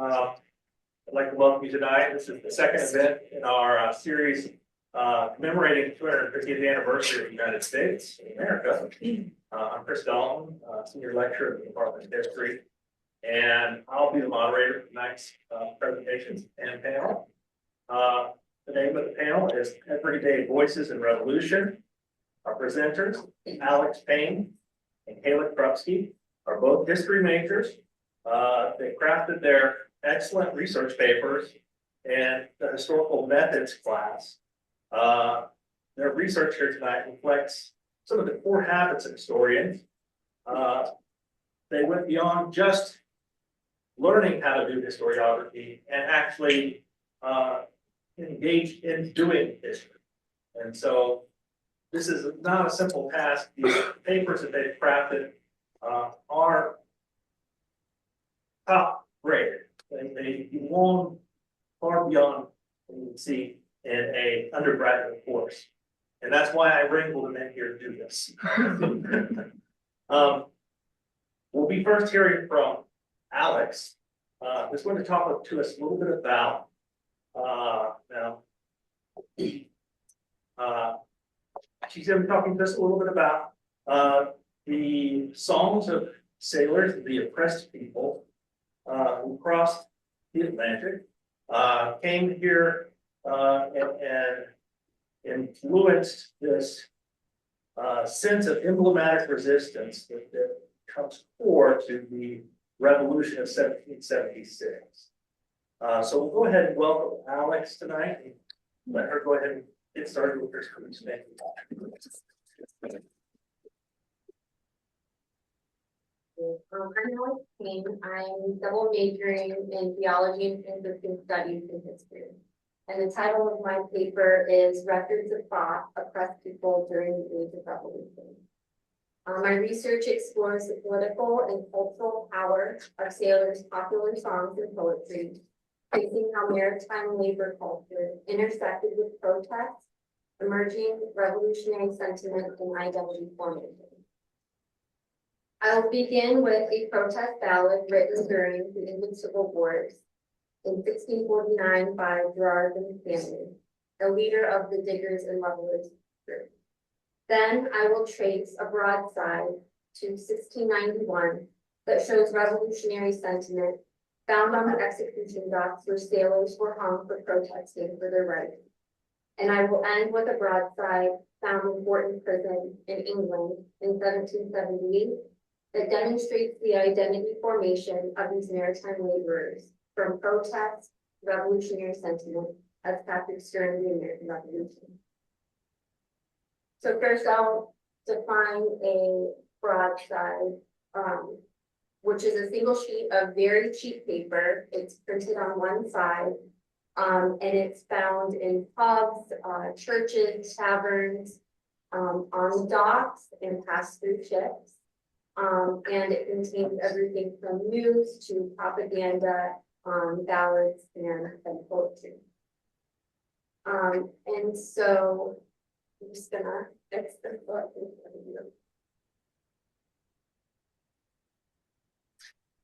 I'd like to welcome you tonight. This is the second event in our series commemorating the 250th anniversary of the United States in America. I'm Prof. Dalton, Senior Lecturer in the Department of History, and I'll be the moderator of tonight's presentations and panel. The name of the panel is Everyday Voices in Revolution. Our presenters, Alex Payne and Kayla Krupski, are both history majors. They crafted their excellent research papers in the historical methods class. Their research here tonight reflects some of the core habits of historians. They went beyond just learning how to do historiography and actually engaged in doing history. And so this is not a simple task. These papers that they've crafted are top grade. They belong far beyond what you can see in an undergraduate course. And that's why I wrangled them in here to do this. We'll be first hearing from Alex, who's going to talk to us a little bit about she's going to be talking to us a little bit about the songs of sailors, the oppressed people who crossed the Atlantic, came here and influenced this sense of emblematic resistance that comes core to the revolution of 1776. So we'll go ahead and welcome Alex tonight and let her go ahead and get started with her speech. Thank you. I'm Alex Payne. I'm double majoring in theology and interesting studies in history. And the title of my paper is Records of Thought, Oppressed People During the Age of Revolution. My research explores the political and cultural power of sailors' popular songs and poetry, tracing how maritime labor culture intersected with protests, emerging revolutionary sentiment, and identity formation. I will begin with a protest ballad written during the English Civil Wars in 1649 by Gerard and Stanley, the leader of the Diggers and Levelers group. Then I will trace a broadside to 1691 that shows revolutionary sentiment found on the execution docks where sailors were hung for protesting for their rights. And I will end with a broadside found in Borton Prison in England in 1778 that demonstrates the identity formation of these maritime laborers from protest, revolutionary sentiment as tactics during the American Revolution. So first I'll define a broadside, which is a single sheet of very cheap paper. It's printed on one side, and it's found in pubs, churches, taverns, on docks, and passed through ships. And it contains everything from news to propaganda, ballads, and poetry. And so I'm just gonna fix this up.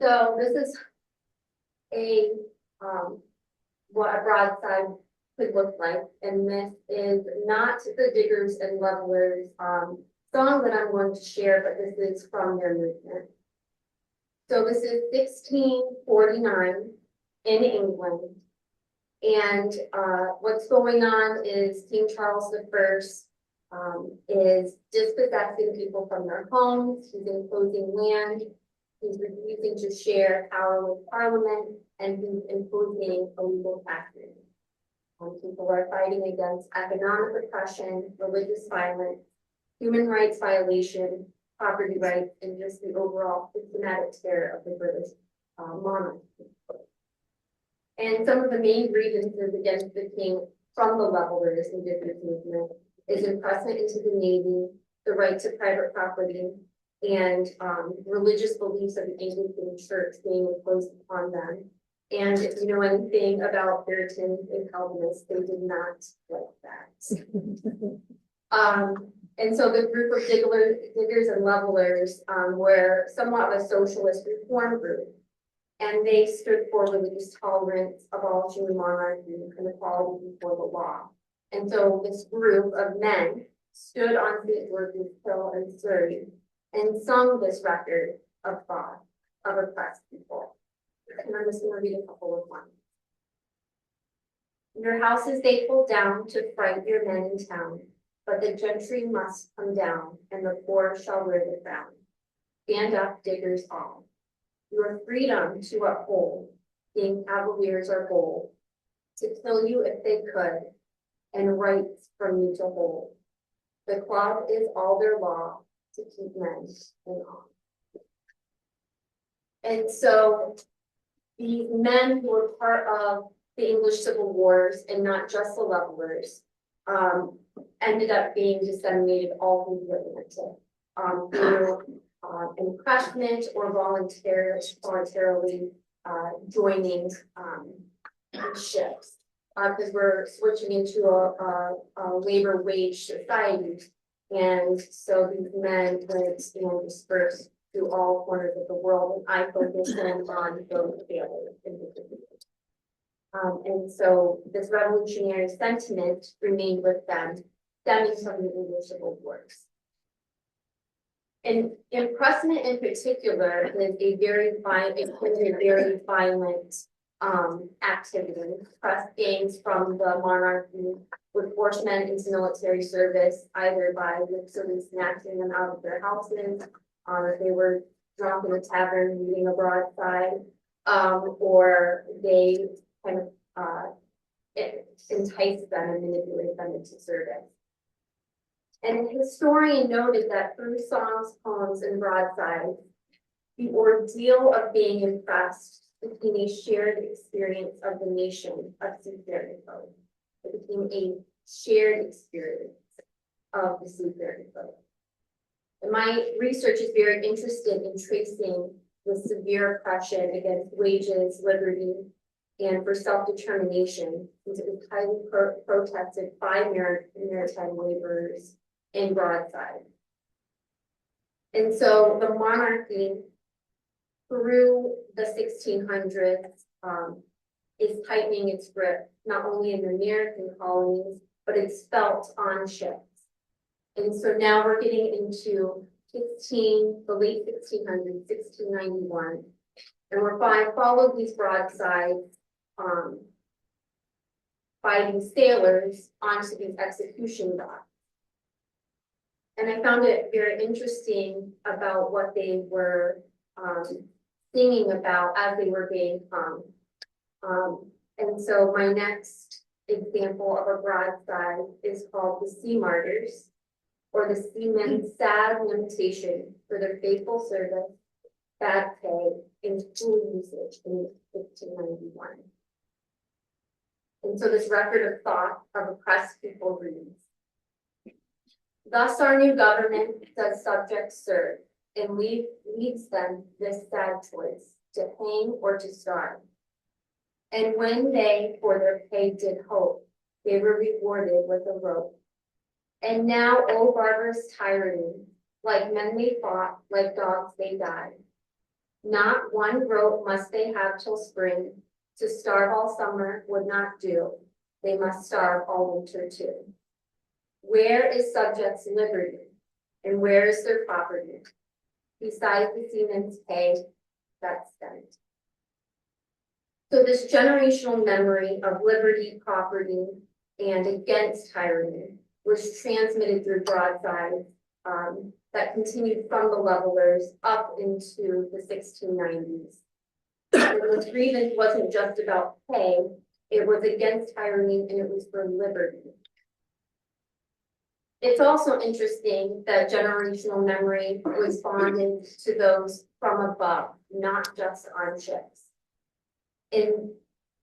So this is a what a broadside could look like, and this is not the Diggers and Levelers song that I'm going to share, but this is from their movement. So this is 1649 in England, and what's going on is King Charles I is dispossessing people from their homes. He's enclosing land. He's refusing to share power with Parliament, and he's imposing illegal taxes. People are fighting against economic oppression, religious violence, human rights violation, property rights, and just the overall systematic terror of the British monarchy. And some of the main grievances against the king from the Levelers and Diggers movement is impressment into the Navy, the right to private property, and religious beliefs of the Anglican Church being imposed upon them. And if you know anything about Puritans and Calvinists, they did not like that. And so the group of diggers and levelers were somewhat of a socialist reform group. And they stood for religious tolerance, abolishing the monarchy, and equality before the law. And so this group of men stood on St. George's Hill in Surrey and sung this record of God, of oppressed people. And I'm just going to read a couple of lines. Your houses they pull down to fright your men in town, but the gentry must come down, and the poor shall wear the crown. Stand up, diggers all. Your freedom to uphold, being cavaliers are bold, to kill you if they could, and rights from you to hold. The club is all their law to keep men in awe. And so these men who were part of the English Civil Wars, and not just the levelers, ended up being disseminated all through the Atlantic through impressment or voluntarily joining ships, because we're switching into a labor wage society, and so these men went dispersed through all corners of the world, and I focus on those sailors in particular. And so this revolutionary sentiment remained with them, stemming from the English Civil Wars. And impressment in particular is a very violent activity. Press gangs from the monarchy would force men into military service, either by literally snatching them out of their houses, if they were drunk in a tavern reading a broadside, or they kind of entice them and manipulate them into service. And a historian noted that through songs, poems, and broadsides, the ordeal of being impressed became a shared experience of the nation of seafaring folk. It became a shared experience of the seafaring folk. And my research is very interested in tracing the severe oppression against wages, liberty, and for self-determination, since it was highly protested by maritime laborers in broadside. And so the monarchy through the 1600s is tightening its grip, not only in the American colonies, but it's felt on ships. And so now we're getting into the late 1600s, 1691, and we're followed these broadsides, fighting sailors onto these execution docks. And I found it very interesting about what they were singing about as they were being hung. And so my next example of a broadside is called The Sea Martyrs, or the seamen's sad lamentation for their faithful service, bad pay, and cruel usage in 1591. And so this record of thought of oppressed people reads, thus our new government does subjects serve, and leads them this sad choice, to hang or to starve. And when they for their pay did hope, they were rewarded with a rope. And now, O barbarous tyranny, like men they fought, like dogs they died. Not one rope must they have till spring, to starve all summer would not do, they must starve all winter too. Where is subjects' liberty, and where is their property, besides the seamen's pay that's spent? So this generational memory of liberty, property, and against tyranny was transmitted through broadsides that continued from the levelers up into the 1690s. And the grievance wasn't just about pay, it was against tyranny and it was for liberty. It's also interesting that generational memory was bonded to those from above, not just on ships. And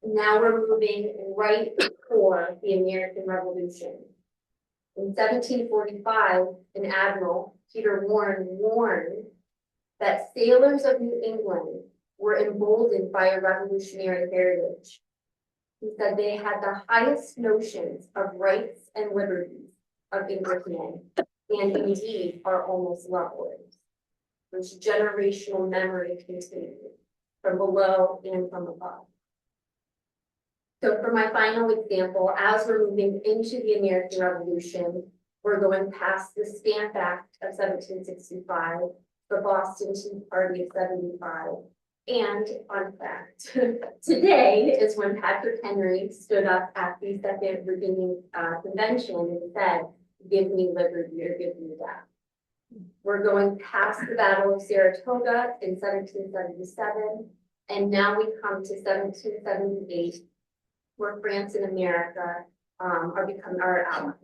now we're moving right before the American Revolution. In 1745, an admiral, Peter Warren, warned that sailors of New England were emboldened by a revolutionary heritage. He said they had the highest notions of rights and liberties of Englishmen, and indeed are almost levelers, which generational memory continued. from below and from above. So for my final example, as we're moving into the American Revolution, we're going past the Stamp Act of 1765, the Boston Tea Party of 75, and fun fact, today is when Patrick Henry stood up at the Second Virginia Convention and said, "Give me liberty or give me death." We're going past the Battle of Saratoga in 1777, and now we come to 1778, where France and America are becoming our allies.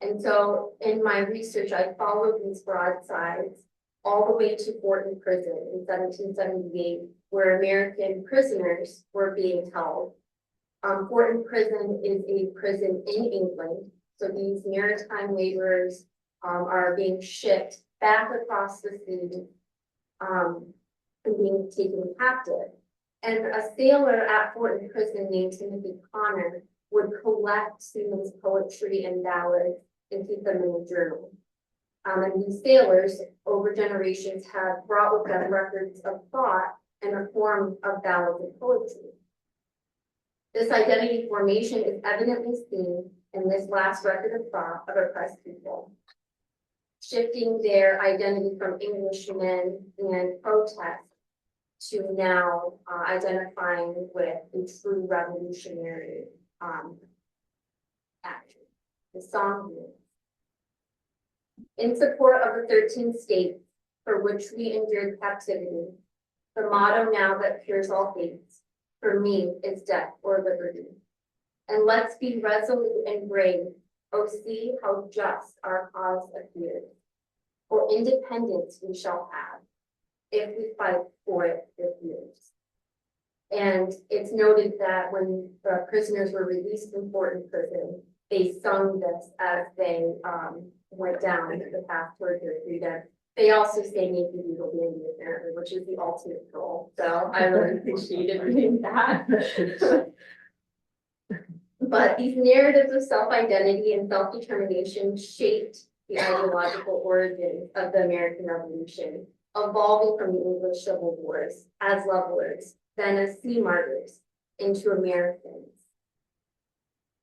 And so in my research, I followed these broadsides all the way to Fortin Prison in 1778, where American prisoners were being held. Fortin Prison is a prison in England, so these maritime laborers are being shipped back across the sea and being taken captive. And a sailor at Fortin Prison named Timothy Connor would collect seamen's poetry and ballads and keep them in a journal. And these sailors, over generations, have brought with them records of thought and a form of ballads and poetry. This identity formation is evidently seen in this last record of thought of oppressed people, shifting their identity from Englishmen and protest to now identifying with a true revolutionary action. The song means, in support of the 13 states for which we endured captivity, the motto now that cures all fates, for me is death or liberty. And let's be resolute and brave, oh see how just our cause appears. For independence we shall have, if we fight for it with years. And it's noted that when the prisoners were released from Fortin Prison, they sung this as they went down the path toward their freedom. They also sang Yankee Doodle Dandy apparently, which is the ultimate goal. So I really appreciated reading that. But these narratives of self-identity and self-determination shaped the ideological origins of the American Revolution, evolving from the English Civil Wars as levelers, then as sea martyrs, into Americans.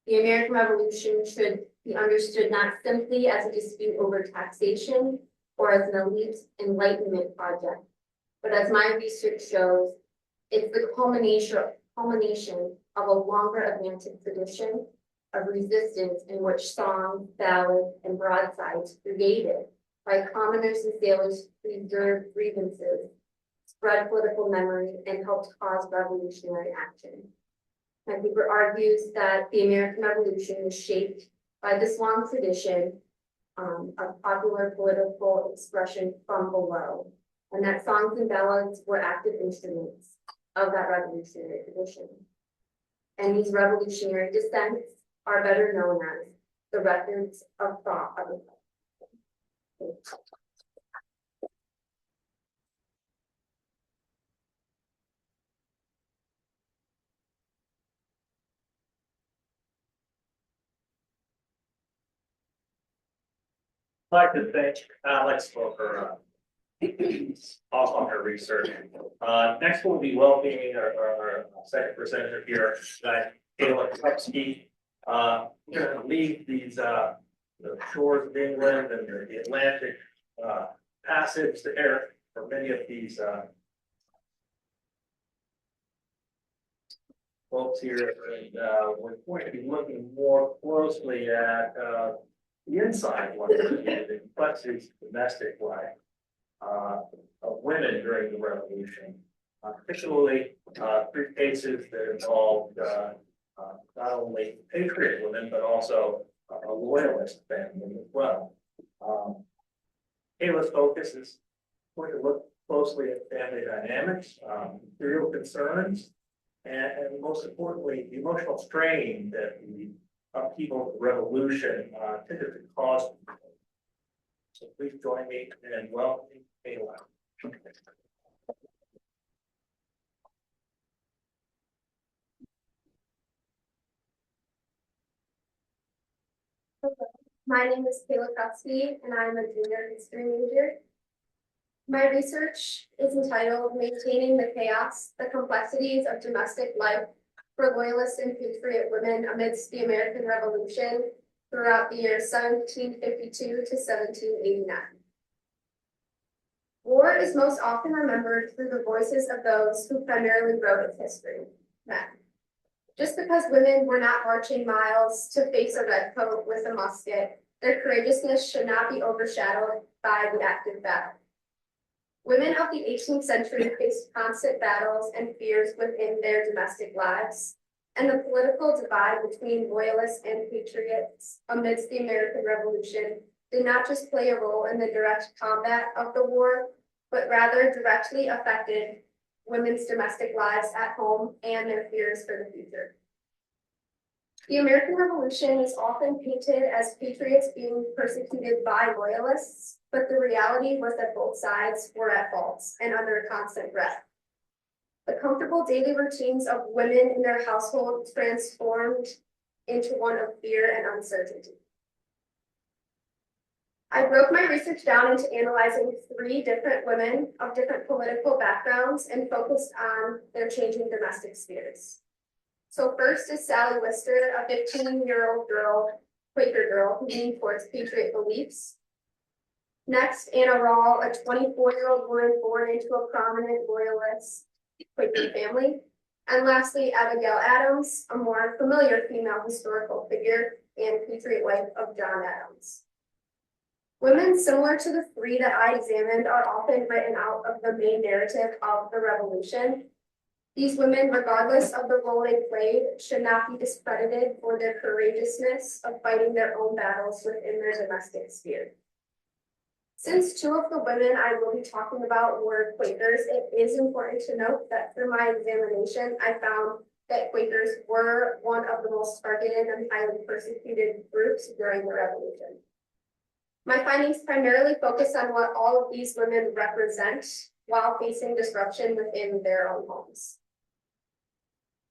The American Revolution should be understood not simply as a dispute over taxation or as an elite enlightenment project, but as my research shows, it's the culmination of a longer Atlantic tradition of resistance in which songs, ballads, and broadsides created by commoners and sailors preserved grievances, spread political memory, and helped cause revolutionary action. My paper argues that the American Revolution was shaped by this long tradition of popular political expression from below, and that songs and ballads were active instruments of that revolutionary tradition. And these revolutionary descents are better known as the records of thought of the people. I'd like to thank Alex for her talk on her research. Next we'll be welcoming our second presenter here, Amer250. We're going to leave these the shores of England and the Atlantic passage there for many of these folks here, and we're going to be looking more closely at the inside one, the complexities of domestic life of women during the Revolution, particularly 3 cases that involved not only patriot women, but also a loyalist family as well. Kayla's focus is going to look closely at family dynamics, material concerns, and most importantly, the emotional strain that the upheaval of the revolution tended to cause. So please join me in welcoming Kayla. My name is Kayla Kutsky, and I'm a junior history major. My research is entitled Maintaining the Chaos, the Complexities of Domestic Life for Loyalist and Patriot Women Amidst the American Revolution throughout the years 1752 to 1789. War is most often remembered through the voices of those who primarily wrote its history, men. Just because women were not marching miles to face a redcoat with a musket, their courageousness should not be overshadowed by the active battle. Women of the 18th century faced constant battles and fears within their domestic lives, and the political divide between loyalists and patriots amidst the American Revolution did not just play a role in the direct combat of the war, but rather directly affected women's domestic lives at home and their fears for the future. The American Revolution is often painted as patriots being persecuted by loyalists, but the reality was that both sides were at fault and under constant threat. The comfortable daily routines of women in their household transformed into one of fear and uncertainty. I broke my research down into analyzing 3 different women of different political backgrounds and focused on their changing domestic spheres. So first is Sally Wister, a 15-year-old girl, Quaker girl, who leaned towards patriot beliefs. Next, Anna Rawl, a 24-year-old woman born into a prominent loyalist Quaker family. And lastly, Abigail Adams, a more familiar female historical figure and patriot wife of John Adams. Women similar to the 3 that I examined are often written out of the main narrative of the revolution. These women, regardless of the role they played, should not be discredited for their courageousness of fighting their own battles within their domestic sphere. Since 2 of the women I will be talking about were Quakers, it is important to note that through my examination, I found that Quakers were one of the most targeted and highly persecuted groups during the revolution. My findings primarily focus on what all of these women represent while facing disruption within their own homes.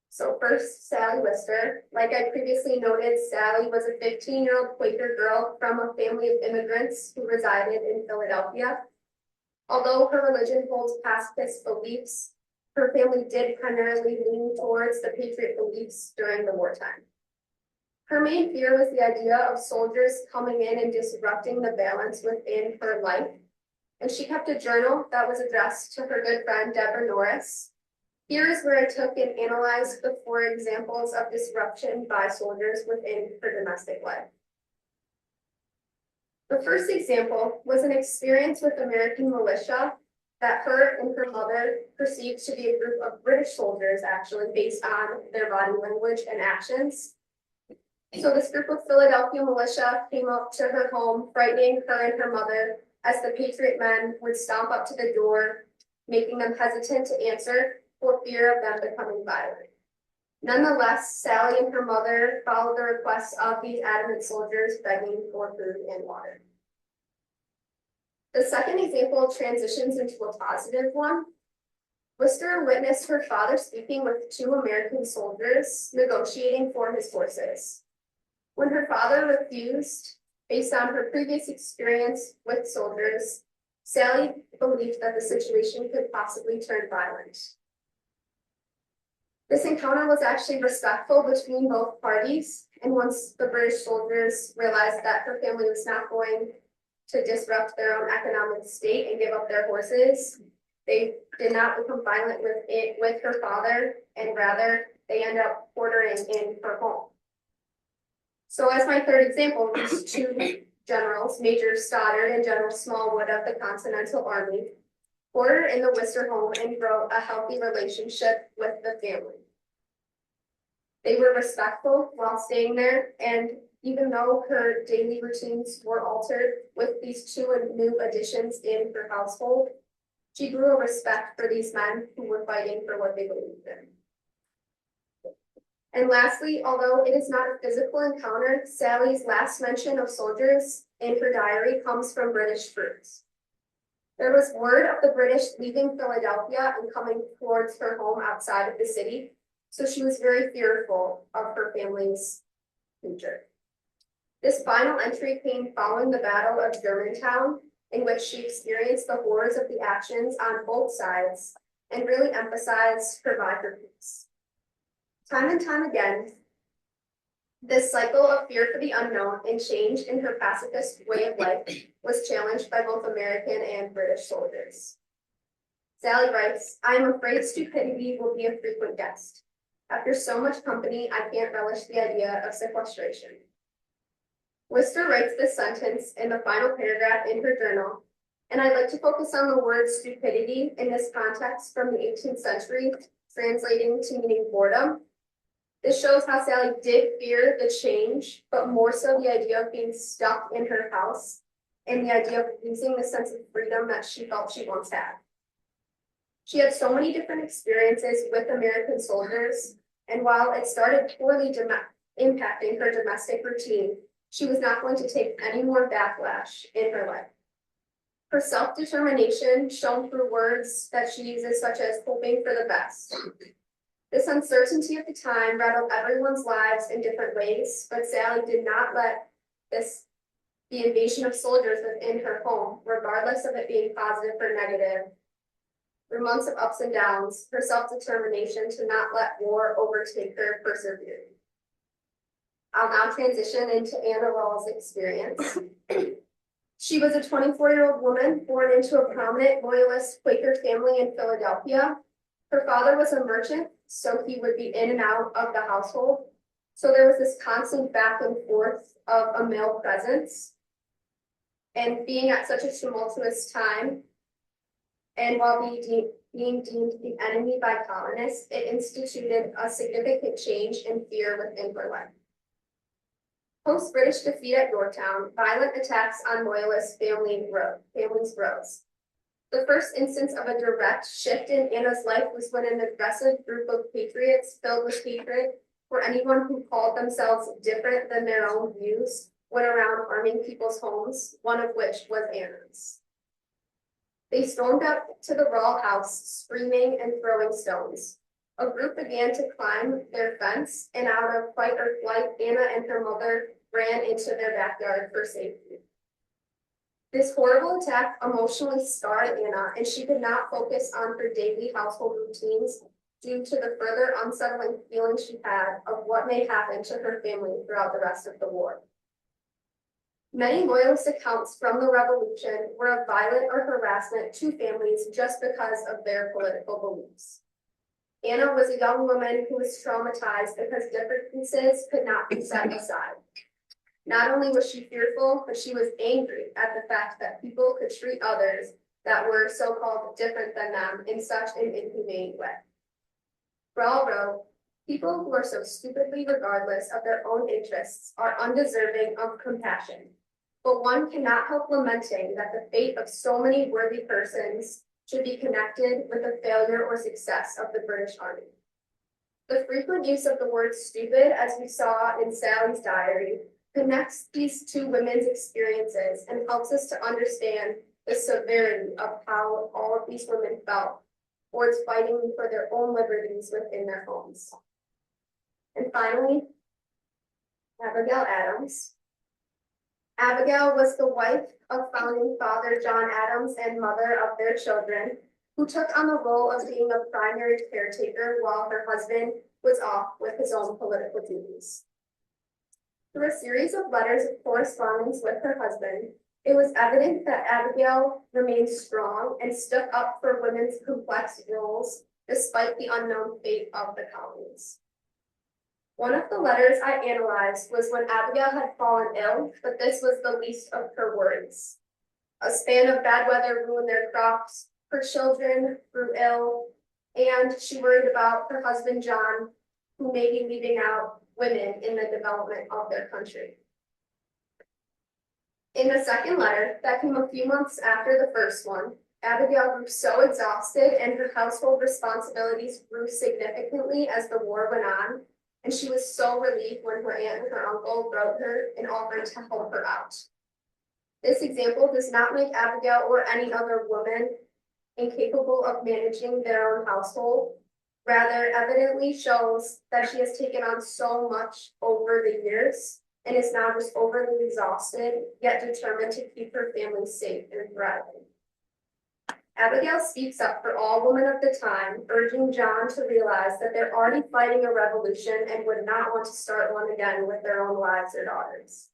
So first, Sally Wister. Like I previously noted, Sally was a 15-year-old Quaker girl from a family of immigrants who resided in Philadelphia. Although her religion holds pacifist beliefs, her family did primarily lean towards the patriot beliefs during the wartime. Her main fear was the idea of soldiers coming in and disrupting the balance within her life, and she kept a journal that was addressed to her good friend Deborah Norris. Here is where I took and analyzed the 4 examples of disruption by soldiers within her domestic life. The first example was an experience with American militia that her and her mother perceived to be a group of British soldiers, actually, based on their body language and actions. So this group of Philadelphia militia came up to her home, frightening her and her mother as the patriot men would stomp up to the door, making them hesitant to answer for fear of them becoming violent. Nonetheless, Sally and her mother followed the requests of these adamant soldiers, begging for food and water. The second example transitions into a positive one. Wister witnessed her father speaking with 2 American soldiers negotiating for his horses. When her father refused, based on her previous experience with soldiers, Sally believed that the situation could possibly turn violent. This encounter was actually respectful between both parties, and once the British soldiers realized that her family was not going to disrupt their own economic state and give up their horses, they did not become violent with her father, and rather they end up ordering in her home. So as my third example, these 2 generals, Major Stoddard and General Smallwood of the Continental Army, ordered in the Wister home and wrote a healthy relationship with the family. They were respectful while staying there, and even though her daily routines were altered with these 2 new additions in her household, she grew a respect for these men who were fighting for what they believed in. And lastly, although it is not a physical encounter, Sally's last mention of soldiers in her diary comes from British troops. There was word of the British leaving Philadelphia and coming towards her home outside of the city, so she was very fearful of her family's future. This final entry came following the Battle of Germantown, in which she experienced the horrors of the actions on both sides and really emphasized provide for peace. Time and time again, this cycle of fear for the unknown and change in her pacifist way of life was challenged by both American and British soldiers. Sally writes, "I am afraid stupidity will be a frequent guest. After so much company, I can't relish the idea of sequestration." Wister writes this sentence in the final paragraph in her journal, and I'd like to focus on the word stupidity in this context from the 18th century, translating to meaning boredom. This shows how Sally did fear the change, but more so the idea of being stuck in her house and the idea of losing the sense of freedom that she felt she once had. She had so many different experiences with American soldiers, and while it started poorly impacting her domestic routine, she was not going to take any more backlash in her life. Her self-determination shown through words that she uses, such as hoping for the best. This uncertainty at the time rattled everyone's lives in different ways, but Sally did not let the invasion of soldiers within her home, regardless of it being positive or negative, through months of ups and downs, her self-determination to not let war overtake her persevered. I'll now transition into Anna Rawls' experience. She was a 24-year-old woman born into a prominent Loyalist Quaker family in Philadelphia. Her father was a merchant, so he would be in and out of the household. So there was this constant back and forth of a male presence. And being at such a tumultuous time, and while being deemed the enemy by colonists, it instituted a significant change in fear within her life. Post-British defeat at Yorktown, violent attacks on Loyalist families rose. The first instance of a direct shift in Anna's life was when an aggressive group of patriots filled with hatred for anyone who called themselves different than their own views went around harming people's homes, one of which was Anna's. They stormed up to the Rawls house, screaming and throwing stones. A group began to climb their fence, and out of fight or flight, Anna and her mother ran into their backyard for safety. This horrible attack emotionally scarred Anna, and she could not focus on her daily household routines due to the further unsettling feeling she had of what may happen to her family throughout the rest of the war. Many Loyalist accounts from the Revolution were of violent or harassment to families just because of their political beliefs. Anna was a young woman who was traumatized because differences could not be set aside. Not only was she fearful, but she was angry at the fact that people could treat others that were so-called different than them in such an inhumane way. Rawls wrote, "People who are so stupidly regardless of their own interests are undeserving of compassion, but one cannot help lamenting that the fate of so many worthy persons should be connected with the failure or success of the British Army." The frequent use of the word stupid, as we saw in Sally's diary, connects these two women's experiences and helps us to understand the severity of how all of these women felt towards fighting for their own liberties within their homes. And finally, Abigail Adams. Abigail was the wife of founding father John Adams and mother of their children, who took on the role of being a primary caretaker while her husband was off with his own political duties. Through a series of letters of correspondence with her husband, it was evident that Abigail remained strong and stuck up for women's complex roles despite the unknown fate of the colonies. One of the letters I analyzed was when Abigail had fallen ill, but this was the least of her worries. A span of bad weather ruined their crops, her children grew ill, and she worried about her husband John, who may be leaving out women in the development of their country. In the second letter, that came a few months after the first one, Abigail grew so exhausted and her household responsibilities grew significantly as the war went on, and she was so relieved when her aunt and her uncle wrote her and offered to help her out. This example does not make Abigail or any other woman incapable of managing their own household. Rather, evidently shows that she has taken on so much over the years and is now just overly exhausted, yet determined to keep her family safe and thriving. Abigail speaks up for all women of the time, urging John to realize that they're already fighting a revolution and would not want to start one again with their own wives or daughters.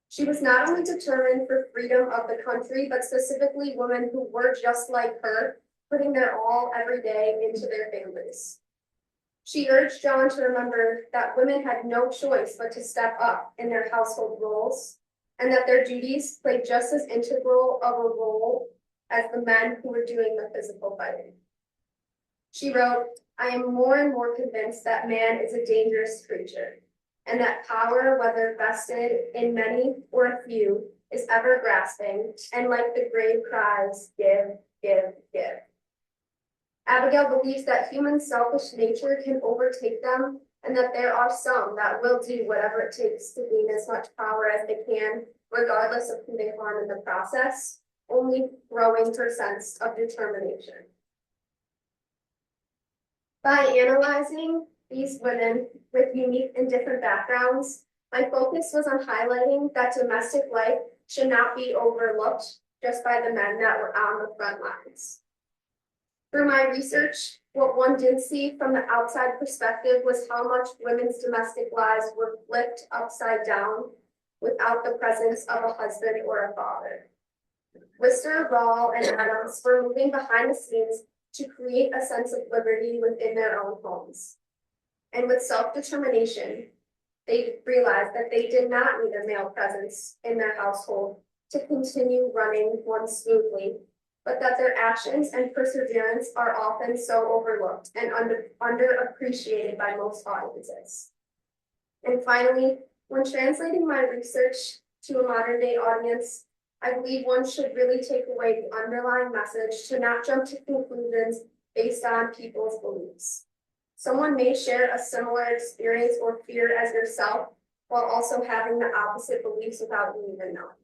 She was not only determined for freedom of the country, but specifically women who were just like her, putting their all every day into their families. She urged John to remember that women had no choice but to step up in their household roles, and that their duties played just as integral of a role as the men who were doing the physical fighting. She wrote, "I am more and more convinced that man is a dangerous creature, and that power, whether vested in many or a few, is ever grasping, and like the grave cries, give, give, give." Abigail believes that human selfish nature can overtake them, and that there are some that will do whatever it takes to gain as much power as they can, regardless of who they harm in the process, only growing her sense of determination. By analyzing these women with unique and different backgrounds, my focus was on highlighting that domestic life should not be overlooked just by the men that were on the front lines. Through my research, what one did see from the outside perspective was how much women's domestic lives were flipped upside down without the presence of a husband or a father. Wister, Ball, and Adams were moving behind the scenes to create a sense of liberty within their own homes. And with self-determination, they realized that they did not need a male presence in their household to continue running one smoothly, but that their actions and perseverance are often so overlooked and underappreciated by most audiences. And finally, when translating my research to a modern day audience, I believe one should really take away the underlying message to not jump to conclusions based on people's beliefs. Someone may share a similar experience or fear as yourself, while also having the opposite beliefs without you even knowing.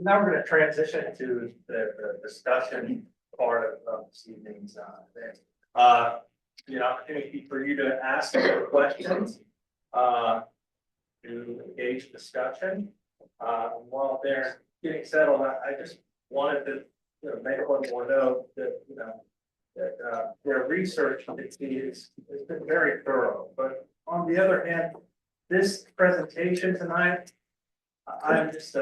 Now we're going to transition to the discussion part of this evening's event. The opportunity for you to ask questions, to engage discussion. While they're getting settled, I just wanted to make one more note that that their research has been very thorough. But on the other hand, this presentation tonight, I'm just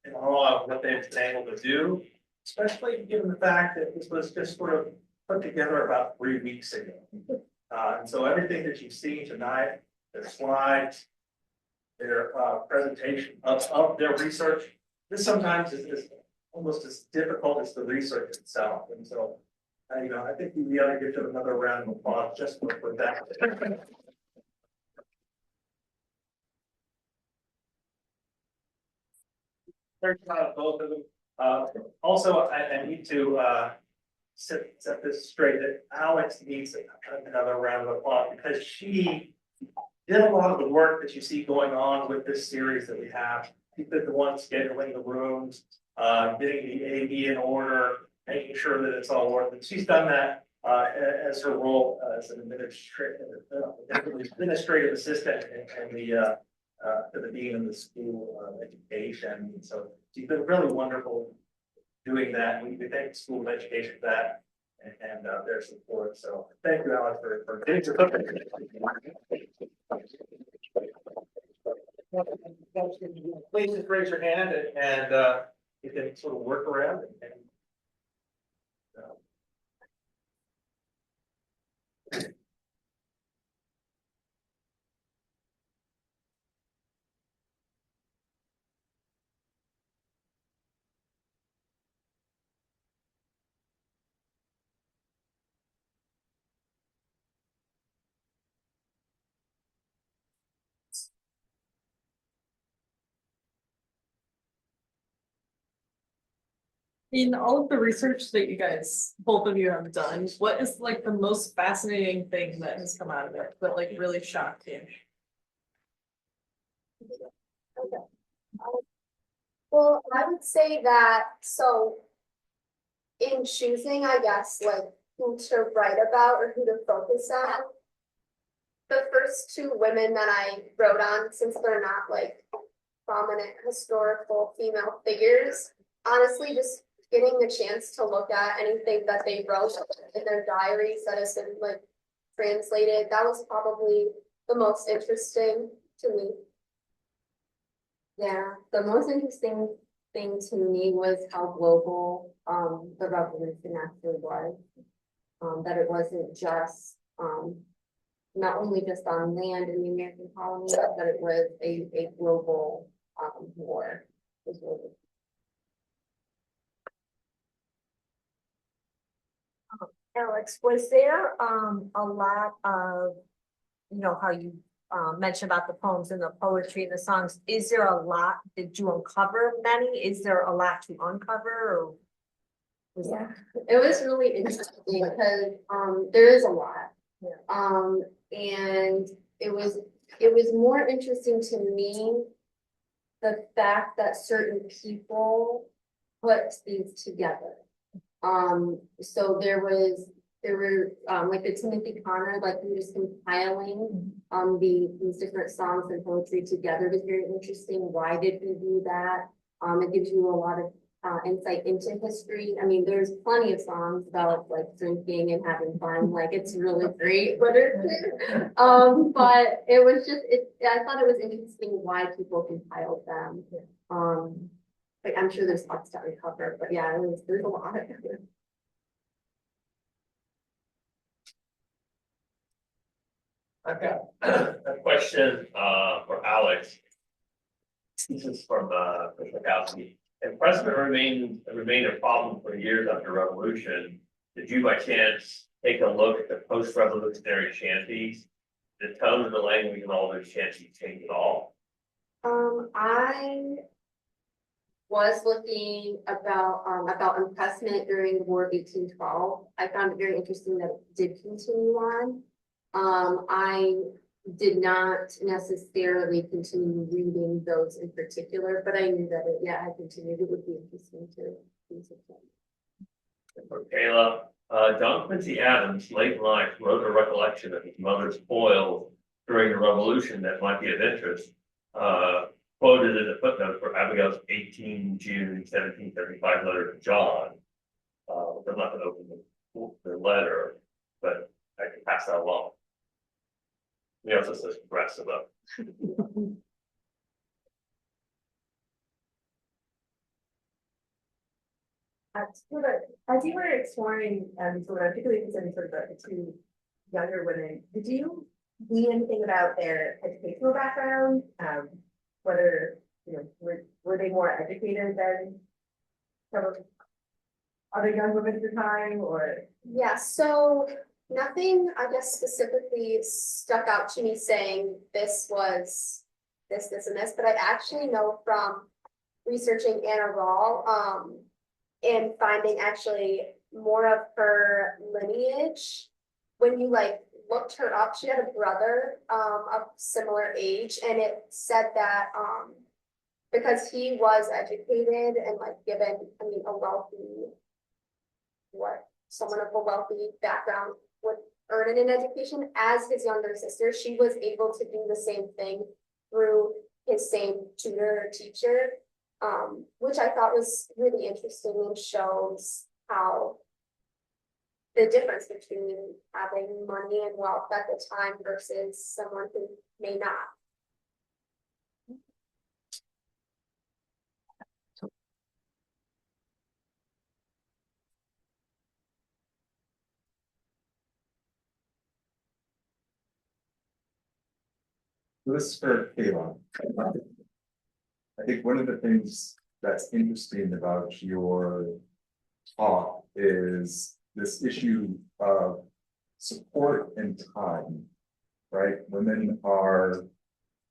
in awe of what they've been able to do, especially given the fact that this was just sort of put together about 3 weeks ago. And so everything that you've seen tonight, their slides, their presentation of their research, this sometimes is almost as difficult as the research itself. And so, I think we ought to give them another round of applause just for that. Both of them. Also, I need to set this straight that Alex needs another round of applause because she did a lot of the work that you see going on with this series that we have. She did the one scheduling the rooms, getting the AV in order, making sure that it's all working. She's done that as her role as an administrative assistant in the to the dean of the school of education. So she's been really wonderful doing that. We thank the School of Education for that and their support. So thank you, Alex, for getting to cook. Please just raise your hand and you can sort of work around and in all of the research that you guys, both of you have done, what is like the most fascinating thing that has come out of it that like really shocked you? Okay. Well, I would say that, so in choosing, I guess, like who to write about or who to focus on, the first two women that I wrote on, since they're not like prominent historical female figures, honestly, just getting the chance to look at anything that they wrote in their diaries that has been like translated, that was probably the most interesting to me. Yeah, the most interesting thing to me was how global, the revolution actually was. That it wasn't just, not only just on land in the American colonies, but it was a global, war. It was really. Alex, was there a lot of, how you mentioned about the poems and the poetry and the songs? Is there a lot? Did you uncover many? Is there a lot to uncover or? Yeah, it was really interesting because there is a lot. Yeah. And it was more interesting to me the fact that certain people put these together. So there were like the Timothy Connor, like he was compiling these different songs and poetry together. It was very interesting. Why did he do that? It gives you a lot of insight into history. I mean, there's plenty of songs about like drinking and having fun. Like it's really great literature. But it was just I thought it was interesting why people compiled them. Like I'm sure there's lots to uncover, but yeah, there's a lot. I've got a question for Alex. This is from Kowski. If precedent remained a problem for years after the revolution, did you by chance take a look at the post-revolutionary chanties? The tone of the language and all those chanties change at all? I was looking about impressment during the War of 1812. I found it very interesting that it did continue on. I did not necessarily continue reading those in particular, but I knew that I continued. It would be interesting to use it. For Kayla, John Quincy Adams, late in life, wrote a recollection of his mother's foils during the Revolution that might be of interest. Quoted in a footnote for Abigail's 18 June 1775 letter to John. I'm not going to open the letter, but I can pass that along. He also says congrats about. As you were exploring, particularly concerning sort of the two younger women, did you glean anything about their educational background? Whether, were they more educated than some of other young women at the time, or? Yeah, so nothing, I guess, specifically stuck out to me saying this was this, and this, but I actually know from researching Anna Rawl, and finding actually more of her lineage. When you like looked her up, she had a brother of similar age, and it said that because he was educated and like given, I mean, a wealthy, someone of a wealthy background would earn an education, as his younger sister, she was able to do the same thing through his same tutor or teacher, which I thought was really interesting and shows how the difference between having money and wealth at the time versus someone who may not. This is for Kayla. I think one of the things that's interesting about your talk is this issue of support and time, right? Women are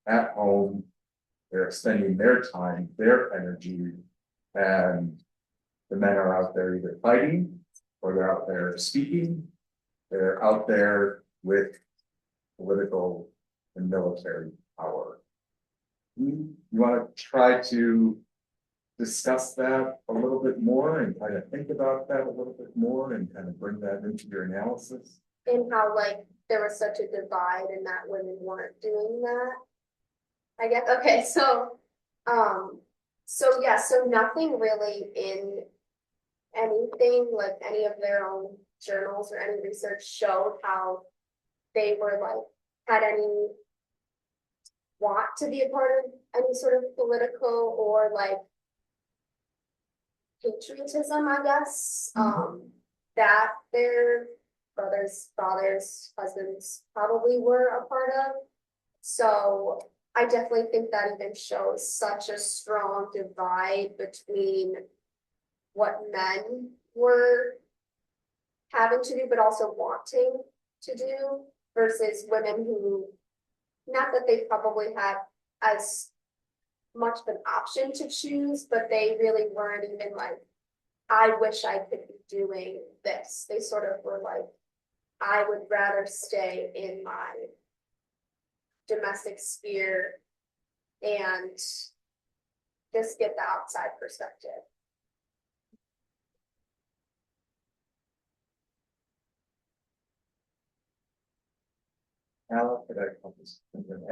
at home, they're spending their time, their energy, and the men are out there either fighting or they're out there speaking, they're out there with political and military power. You wanna try to discuss that a little bit more and kind of think about that a little bit more and kind of bring that into your analysis? And how like there was such a divide and that women weren't doing that. I guess, okay, so nothing really in anything, like any of their own journals or any research showed how they were like, had any want to be a part of any sort of political or like patriotism, I guess, that their brothers, fathers, husbands probably were a part of. So I definitely think that even shows such a strong divide between what men were having to do, but also wanting to do versus women who, not that they probably had as much of an option to choose, but they really weren't even like, I wish I could be doing this. They sort of were like, I would rather stay in my domestic sphere and just get the outside perspective.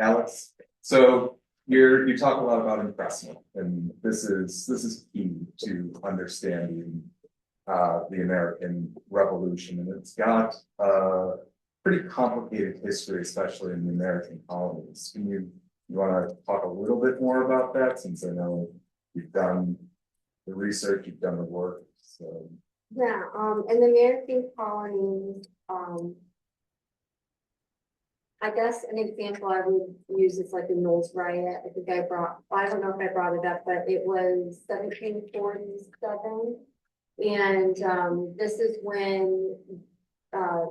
Alex, so you talk a lot about impressment, and this is key to understanding the American Revolution, and it's got a pretty complicated history, especially in the American colonies. You want to talk a little bit more about that, since I know you've done the research, you've done the work, so. Yeah, in the American colonies, I guess an example I would use is like the Knowles riot. I think I don't know if I brought it up, but it was 1747. And this is when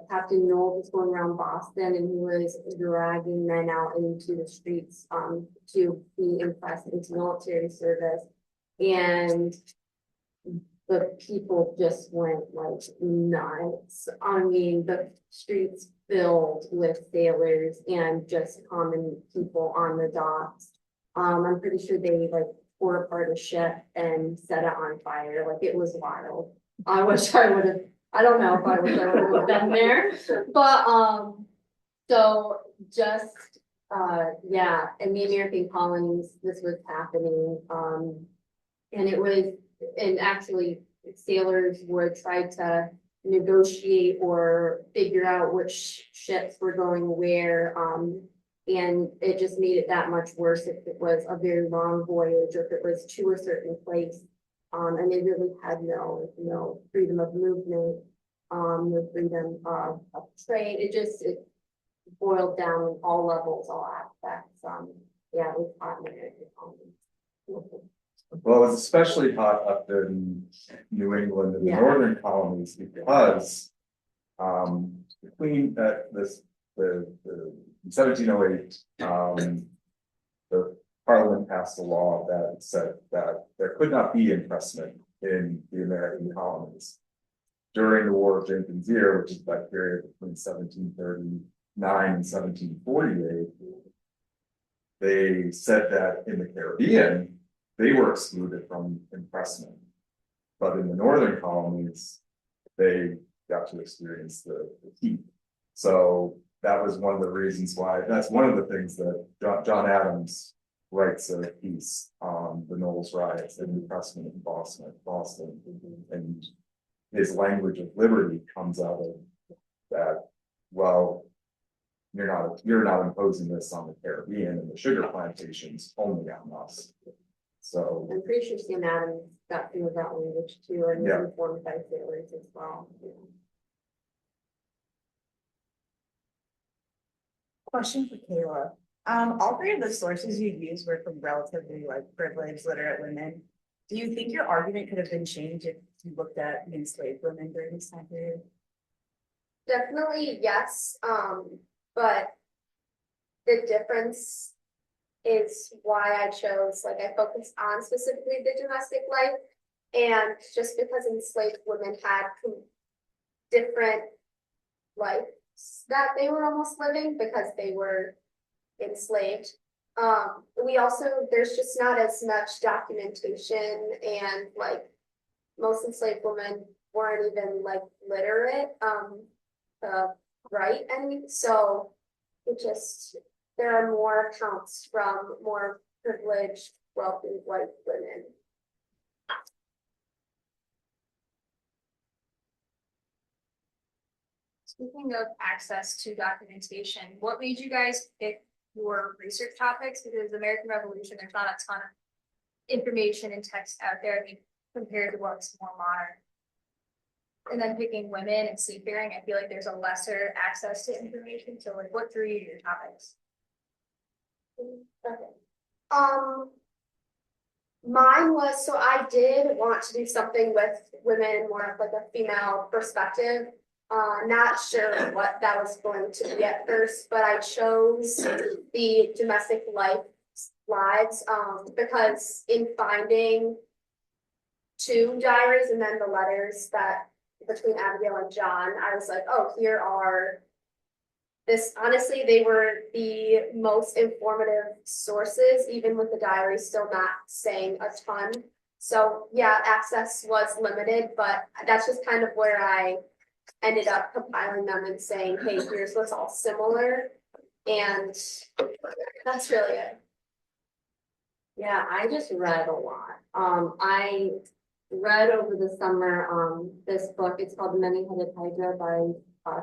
Captain Knowles was going around Boston and he was dragging men out into the streets to be impressed into military service. And the people just went like nuts. I mean, the streets filled with sailors and just common people on the docks. I'm pretty sure they like tore apart a ship and set it on fire. Like it was wild. I wish I would have, I don't know if I wish I would have been there, but so just yeah, in the American colonies, this was happening. And it was, and actually sailors would try to negotiate or figure out which ships were going where. And it just made it that much worse if it was a very long voyage or if it was to a certain place. And they really had no freedom of movement, no freedom of trade. It boiled down in all levels, all aspects. Yeah, it was hot in the American colonies. Well, it was especially hot up in New England and the Yeah. northern colonies because between the 1708 the Parliament passed a law that said that there could not be impressment in the American colonies. During the War of Jenkins' Ear, which is that period between 1739 and 1748, they said that in the Caribbean they were excluded from impressment, but in the northern colonies, they got to experience the heat. So that was one of the reasons why, that's one of the things that John Adams writes a piece on the Knowles riots and impressment in Boston, and his language of liberty comes out of that. Well, you're not imposing this on the Caribbean and the sugar plantations, only on us. So I'm pretty sure Sam Adams got some of that language too, and was informed by sailors as well. Question for Kayla. All three of the sources you used were from relatively like privileged literate women. Do you think your argument could have been changed if you looked at enslaved women during this time period? Definitely, yes. But the difference is why I chose, like, I focused on specifically the domestic life. And just because enslaved women had different lives that they were almost living because they were enslaved. We also, there's just not as much documentation and like most enslaved women weren't even like literate, write any, so it just, there are more accounts from more privileged, wealthy white women. Speaking of access to documentation, what made you guys pick your research topics? Because the American Revolution, there's not a ton of information and text out there, I mean, compared to what's more modern. And then picking women and seafaring, I feel like there's a lesser access to information. So like, what drew you to your topics? Okay. Mine was, so I did want to do something with women, more of like a female perspective. Not sure what that was going to be at first, but I chose the domestic lives, because in finding two diaries and then the letters that between Abigail and John, I was like, oh, here are this, honestly, they were the most informative sources, even with the diary still not saying a ton. So yeah, access was limited, but that's just kind of where I ended up compiling them and saying, hey, here's what's all similar. And that's really it. Yeah, I just read a lot. I read over the summer, this book, it's called The Many-Headed Hydra by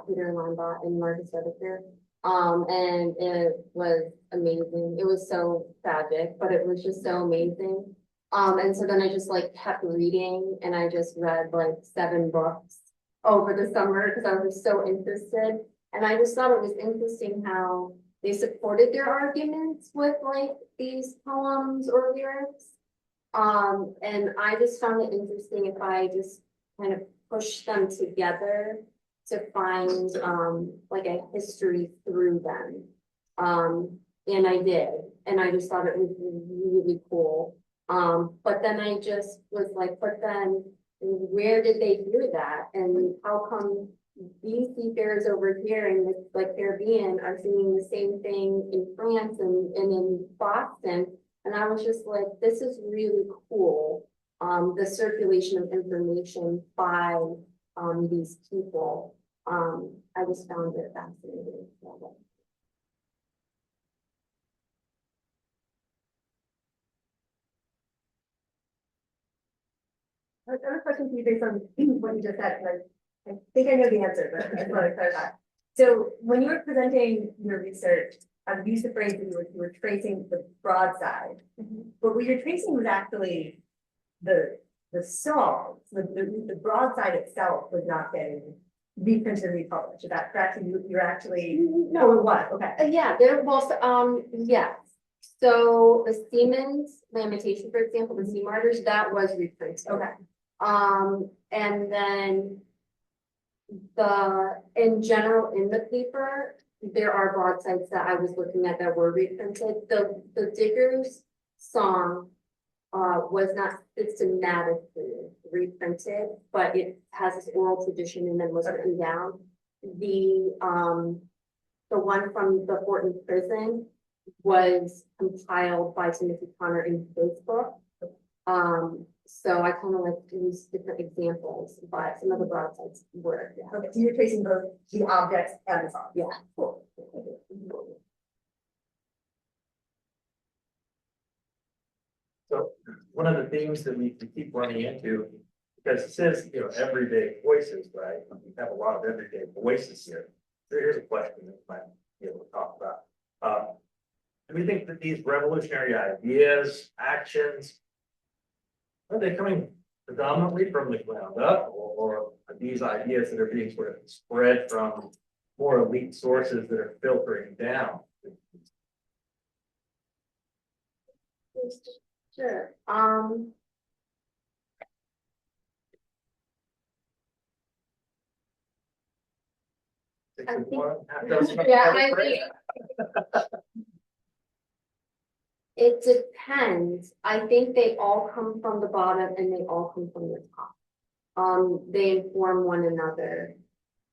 Peter Limbach and Marcus Rediker. And it was amazing. It was so tragic, but it was just so amazing. And so then I just like kept reading and I just read like 7 books over the summer because I was so interested. And I just thought it was interesting how they supported their arguments with like these poems or lyrics. And I just found it interesting if I just kind of push them together to find like a history through them. And I did, and I just thought it was really cool. But then I just was like, but then where did they hear that? And how come these seafarers over here in the like Caribbean are singing the same thing in France and in Boston? And I was just like, this is really cool. The circulation of information by these people. I just found it fascinating. I have a question for you based on what you just said, like, I think I know the answer, but I just want to clarify. So when you were presenting your research, you used the phrase that you were tracing the broadside, but what you're tracing was actually the songs, the broadside itself was not getting reprinted and republished. Is that correct? And you're actually, no, or what? Okay. Yeah, there was, yes. So the Siemens lamentation, for example, the Sea Martyrs, that was reprinted. Okay. And then in general, in the paper, there are broadsides that I was looking at that were reprinted. The Diggers song was not systematically reprinted, but it has this oral tradition and then was written down. The one from the Horton prison was compiled by Timothy Connor in his book. So I kind of like use different examples, but some of the broadsides were. Yeah. Okay, so you're tracing both the objects and the songs. Yeah. Cool. So one of the themes that we keep running into, because it says, everyday voices, right? We have a lot of everyday voices here. So here's a question that we might be able to talk about. Do we think that these revolutionary ideas, actions, are they coming predominantly from the ground up, or are these ideas that are being sort of spread from more elite sources that are filtering down? Sure. I think, yeah, I think it depends. I think they all come from the bottom and they all come from the top. They inform one another.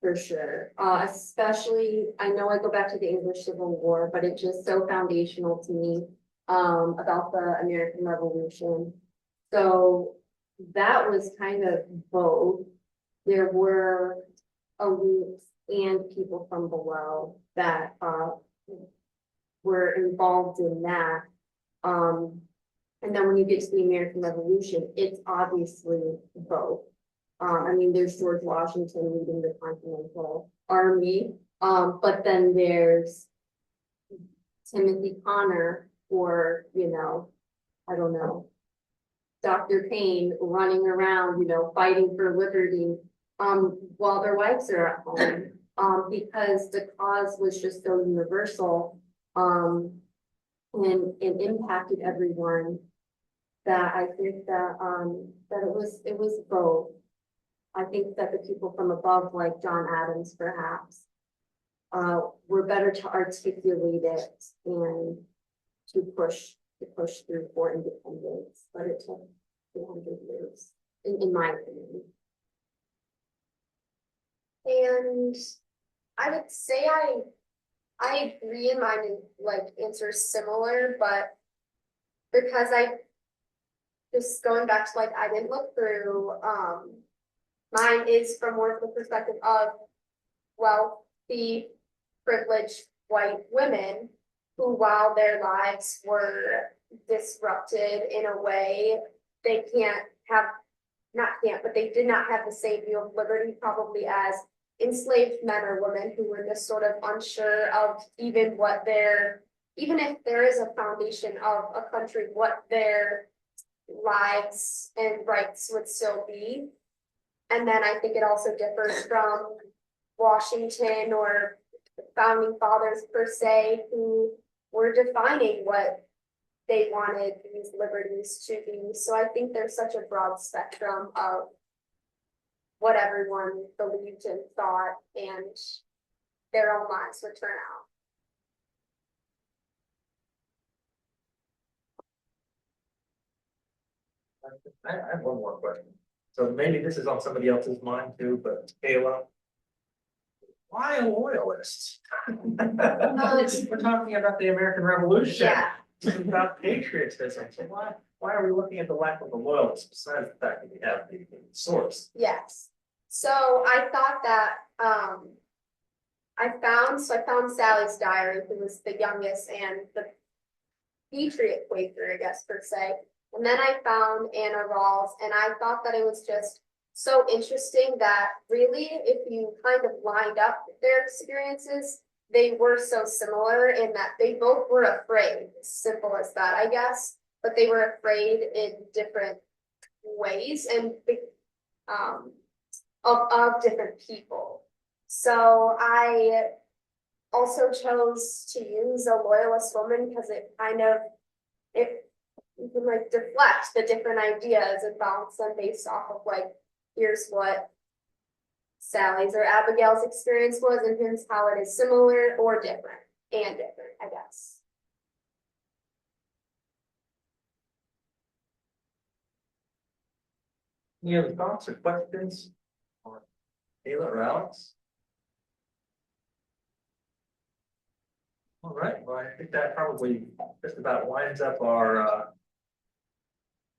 For sure, especially, I know I go back to the English Civil War, but it's just so foundational to me, about the American Revolution. So that was kind of both. There were elites and people from below that, were involved in that. And then when you get to the American Revolution, it's obviously both. I mean, there's George Washington leading the Continental Army, but then there's Timothy Connor or, I don't know, Dr. Payne running around, fighting for liberty, while their wives are at home, because the cause was just so universal, and impacted everyone, that I think that, that it was both. I think that the people from above, like John Adams, perhaps, were better to articulate it and to push through for independence, but it took 200 years, in my opinion. And I would say I agree in my answer similar, but because I just going back to I didn't look through, mine is from more of the perspective of wealthy, privileged white women who, while their lives were disrupted in a way, they but they did not have the same view of liberty probably as enslaved men or women who were just sort of unsure of even if there is a foundation of a country, what their lives and rights would still be. And then I think it also differs from Washington or founding fathers per se, who were defining what they wanted these liberties to be. So I think there's such a broad spectrum of what everyone believed and thought, and their own lives would turn out. I have one more question. So maybe this is on somebody else's mind too, but Kayla, why a loyalist? We're talking about the American Revolution. Yeah. It's about patriotism. So why are we looking at the lack of a loyalist besides the fact that we have the source? Yes. So I thought that I found Sally's diary, who was the youngest and the patriot Quaker, I guess, per se. And then I found Anna Rawls, and I thought that it was just so interesting that really, if you kind of lined up their experiences, they were so similar in that they both were afraid, simple as that, I guess, but they were afraid in different ways and of different people. So I also chose to use a loyalist woman because it you can deflect the different ideas and bounce them based off of here's what Sally's or Abigail's experience was, and here's how it is similar or different, I guess. Any other thoughts or questions for Kayla or Alex? All right, well, I think that probably just about winds up our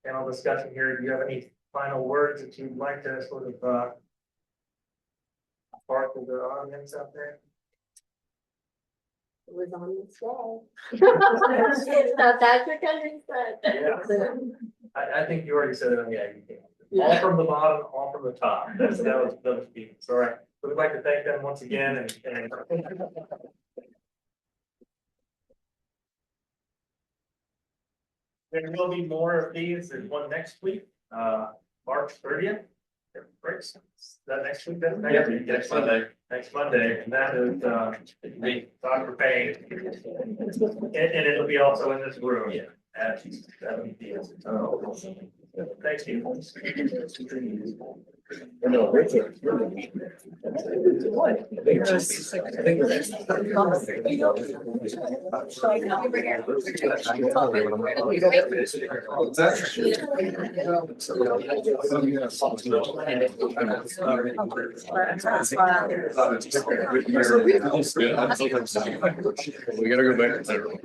panel discussion here. Do you have any final words that you'd like to sort of spark to the audience out there? It was on this day. That's what Kendrick said. Yeah. I think you already said it on the ag team. All from the bottom, all from the top. That was beautiful. All right. So we'd like to thank them once again and there will be more of these. There's one next week, March 30th. Is that next week? That's next week. Next Monday. Next Monday, and that is Dr. Payne. And it'll be also in this room at 7 p.m. Thanks, you. We gotta go back to.